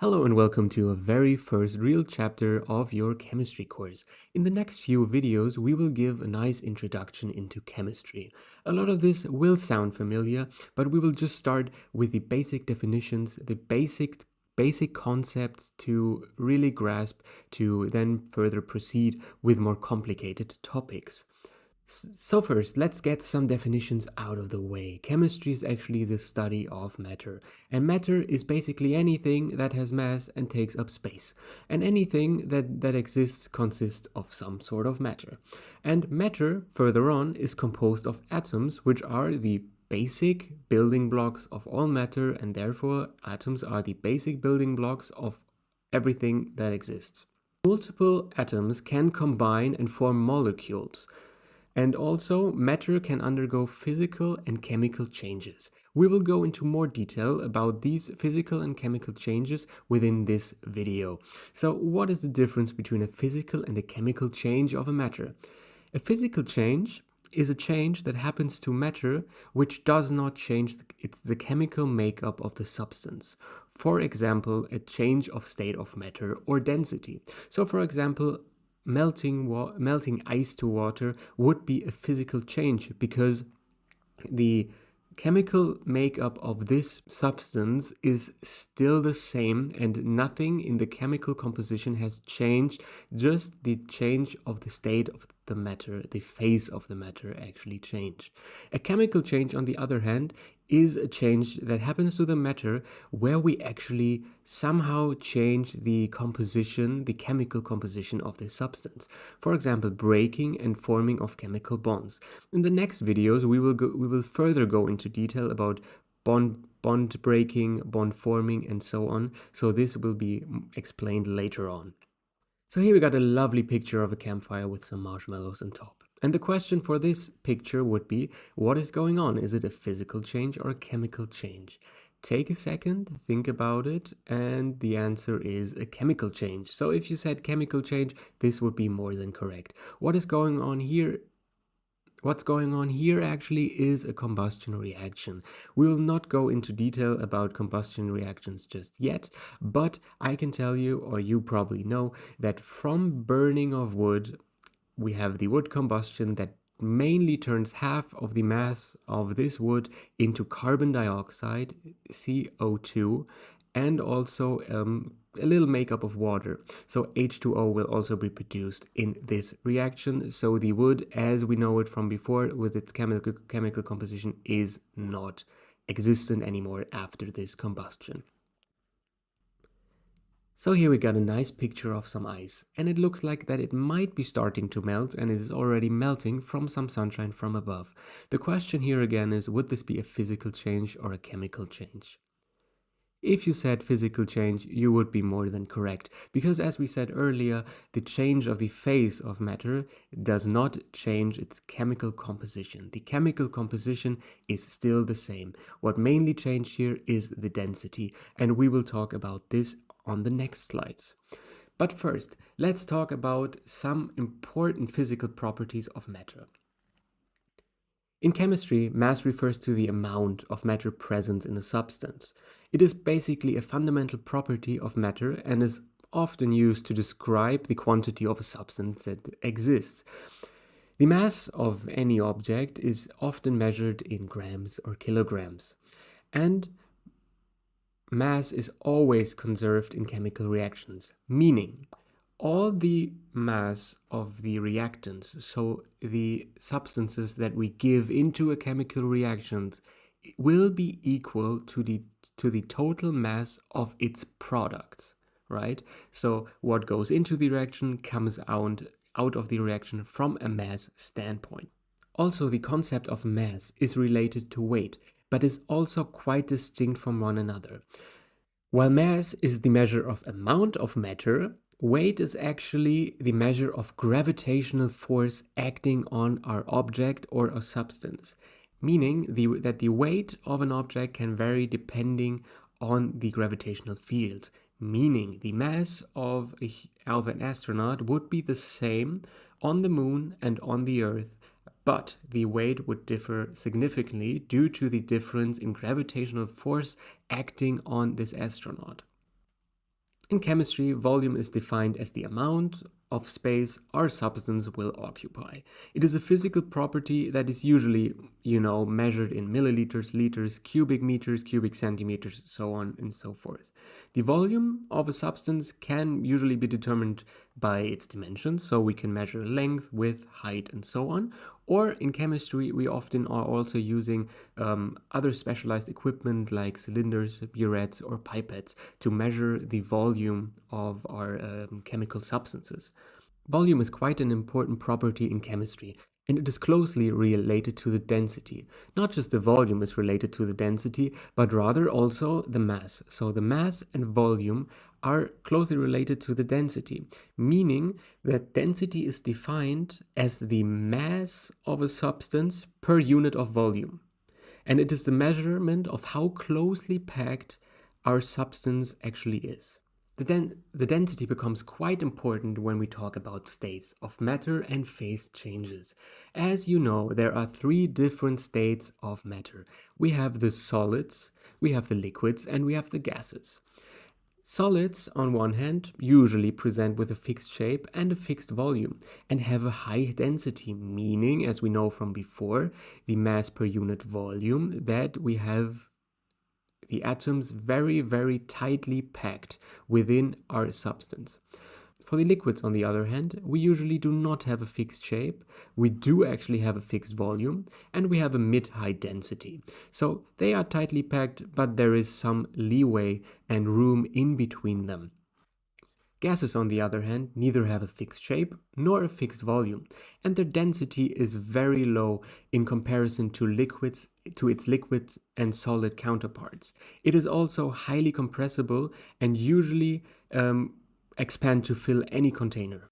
Hello and welcome to a very first real chapter of your chemistry course. In the next few videos, we will give a nice introduction into chemistry. A lot of this will sound familiar, but we will just start with the basic definitions, the basic concepts to really grasp, to then further proceed with more complicated topics. So first, let's get some definitions out of the way. Chemistry is actually the study of matter, and matter is basically anything that has mass and takes up space. And anything that exists consists of some sort of matter. And matter, further on, is composed of atoms, which are the basic building blocks of all matter, and therefore atoms are the basic building blocks of everything that exists. Multiple atoms can combine and form molecules. And also, matter can undergo physical and chemical changes. We will go into more detail about these physical and chemical changes within this video. So, what is the difference between a physical and a chemical change of a matter? A physical change is a change that happens to matter which does not change the chemical makeup of the substance. For example, a change of state of matter or density. So, for example, melting ice to water would be a physical change because the chemical makeup of this substance is still the same and nothing in the chemical composition has changed, just the change of the state of the matter, the phase of the matter actually changed. A chemical change, on the other hand, is a change that happens to the matter where we actually somehow change the composition, the chemical composition of the substance. For example, breaking and forming of chemical bonds. In the next videos, we will further go into detail about bond breaking, bond forming, and so on. So this will be explained later on. So here we got a lovely picture of a campfire with some marshmallows on top. And the question for this picture would be, what is going on? Is it a physical change or a chemical change? Take a second, think about it, and the answer is a chemical change. So if you said chemical change, this would be more than correct. What's going on here actually is a combustion reaction. We will not go into detail about combustion reactions just yet, but I can tell you, or you probably know, that from burning of wood, we have the wood combustion that mainly turns half of the mass of this wood into carbon dioxide, CO2, and also a little makeup of water. So H2O will also be produced in this reaction. So the wood, as we know it from before, with its chemical composition, is not existent anymore after this combustion. So here we got a nice picture of some ice, and it looks like that it might be starting to melt, and it is already melting from some sunshine from above. The question here again is, would this be a physical change or a chemical change? If you said physical change, you would be more than correct, because as we said earlier, the change of the phase of matter does not change its chemical composition. The chemical composition is still the same. What mainly changed here is the density, and we will talk about this on the next slides. But first, let's talk about some important physical properties of matter. In chemistry, mass refers to the amount of matter present in a substance. It is basically a fundamental property of matter and is often used to describe the quantity of a substance that exists. The mass of any object is often measured in grams or kilograms, and mass is always conserved in chemical reactions, meaning all the mass of the reactants, so the substances that we give into a chemical reaction, will be equal to the total mass of its products, right? So what goes into the reaction comes out of the reaction from a mass standpoint. Also, the concept of mass is related to weight, but is also quite distinct from one another. While mass is the measure of amount of matter, weight is actually the measure of gravitational force acting on our object or a substance, meaning that the weight of an object can vary depending on the gravitational field, meaning the mass of an astronaut would be the same on the moon and on the Earth, but the weight would differ significantly due to the difference in gravitational force acting on this astronaut. In chemistry, volume is defined as the amount of space our substance will occupy. It is a physical property that is usually, measured in milliliters, liters, cubic meters, cubic centimeters, so on and so forth. The volume of a substance can usually be determined by its dimensions, so we can measure length, width, height, and so on. Or in chemistry, we often are also using other specialized equipment like cylinders, burettes, or pipettes to measure the volume of our chemical substances. Volume is quite an important property in chemistry, and it is closely related to the density. Not just the volume is related to the density, but rather also the mass. So the mass and volume are closely related to the density, meaning that density is defined as the mass of a substance per unit of volume. And it is the measurement of how closely packed our substance actually is. The density becomes quite important when we talk about states of matter and phase changes. As you know, there are three different states of matter. We have the solids, we have the liquids, and we have the gases. Solids, on one hand, usually present with a fixed shape and a fixed volume and have a high density, meaning, as we know from before, the mass per unit volume, that we have the atoms very, very tightly packed within our substance. For the liquids, on the other hand, we usually do not have a fixed shape, we do actually have a fixed volume, and we have a mid-high density. So they are tightly packed, but there is some leeway and room in between them. Gases, on the other hand, neither have a fixed shape nor a fixed volume, and their density is very low in comparison to its liquid and solid counterparts. It is also highly compressible and usually expand to fill any container.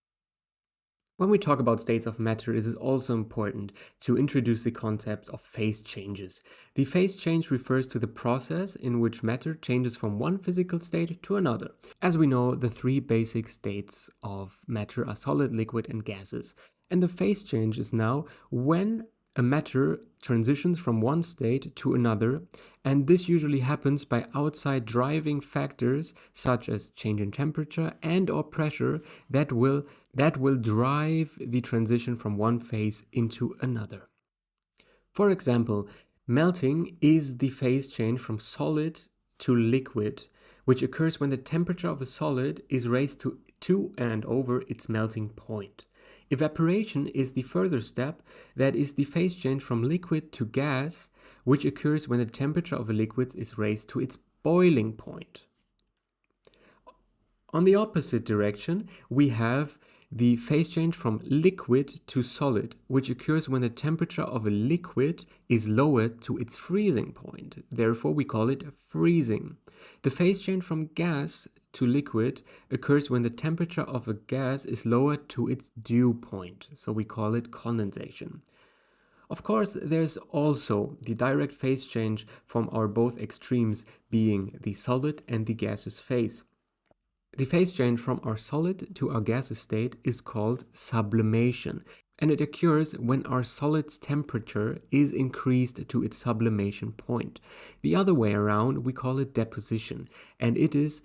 When we talk about states of matter, it is also important to introduce the concept of phase changes. The phase change refers to the process in which matter changes from one physical state to another. As we know, the three basic states of matter are solid, liquid, and gases. And the phase change is now when a matter transitions from one state to another, and this usually happens by outside driving factors such as change in temperature and or pressure that will drive the transition from one phase into another. For example, melting is the phase change from solid to liquid, which occurs when the temperature of a solid is raised to and over its melting point. Evaporation is the further step, that is the phase change from liquid to gas, which occurs when the temperature of a liquid is raised to its boiling point. On the opposite direction, we have the phase change from liquid to solid, which occurs when the temperature of a liquid is lowered to its freezing point. Therefore, we call it freezing. The phase change from gas to liquid occurs when the temperature of a gas is lowered to its dew point, so we call it condensation. Of course, there's also the direct phase change from our both extremes, being the solid and the gaseous phase. The phase change from our solid to our gaseous state is called sublimation, and it occurs when our solid's temperature is increased to its sublimation point. The other way around, we call it deposition, and it is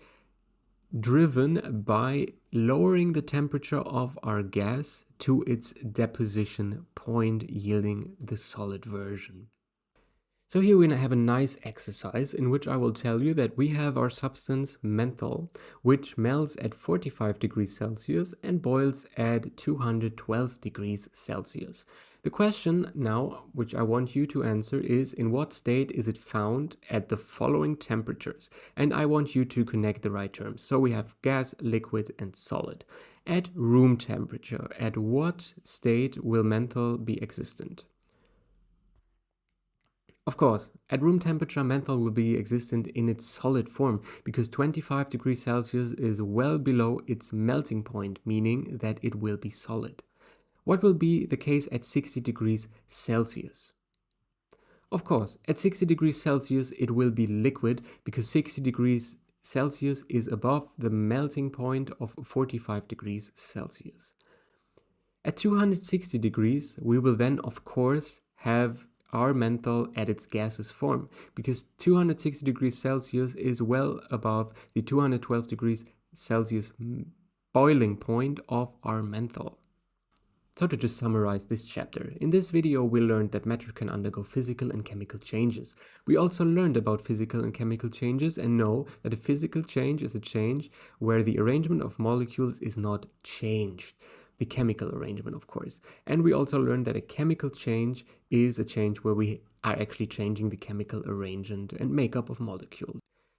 driven by lowering the temperature of our gas to its deposition point, yielding the solid version. So here we have a nice exercise in which I will tell you that we have our substance menthol, which melts at 45 degrees Celsius and boils at 212 degrees Celsius. The question now, which I want you to answer, is in what state is it found at the following temperatures? And I want you to connect the right terms. So we have gas, liquid, and solid. At room temperature, at what state will menthol be existent? Of course, at room temperature, menthol will be existent in its solid form because 25 degrees Celsius is well below its melting point, meaning that it will be solid. What will be the case at 60 degrees Celsius? Of course, at 60 degrees Celsius it will be liquid because 60 degrees Celsius is above the melting point of 45 degrees Celsius. At 260 degrees, we will then of course have our menthol at its gaseous form because 260 degrees Celsius is well above the 212 degrees Celsius boiling point of our menthol. So to just summarize this chapter, in this video we learned that matter can undergo physical and chemical changes. We also learned about physical and chemical changes and know that a physical change is a change where the arrangement of molecules is not changed. The chemical arrangement, of course. And we also learned that a chemical change is a change where we are actually changing the chemical arrangement and makeup of molecules.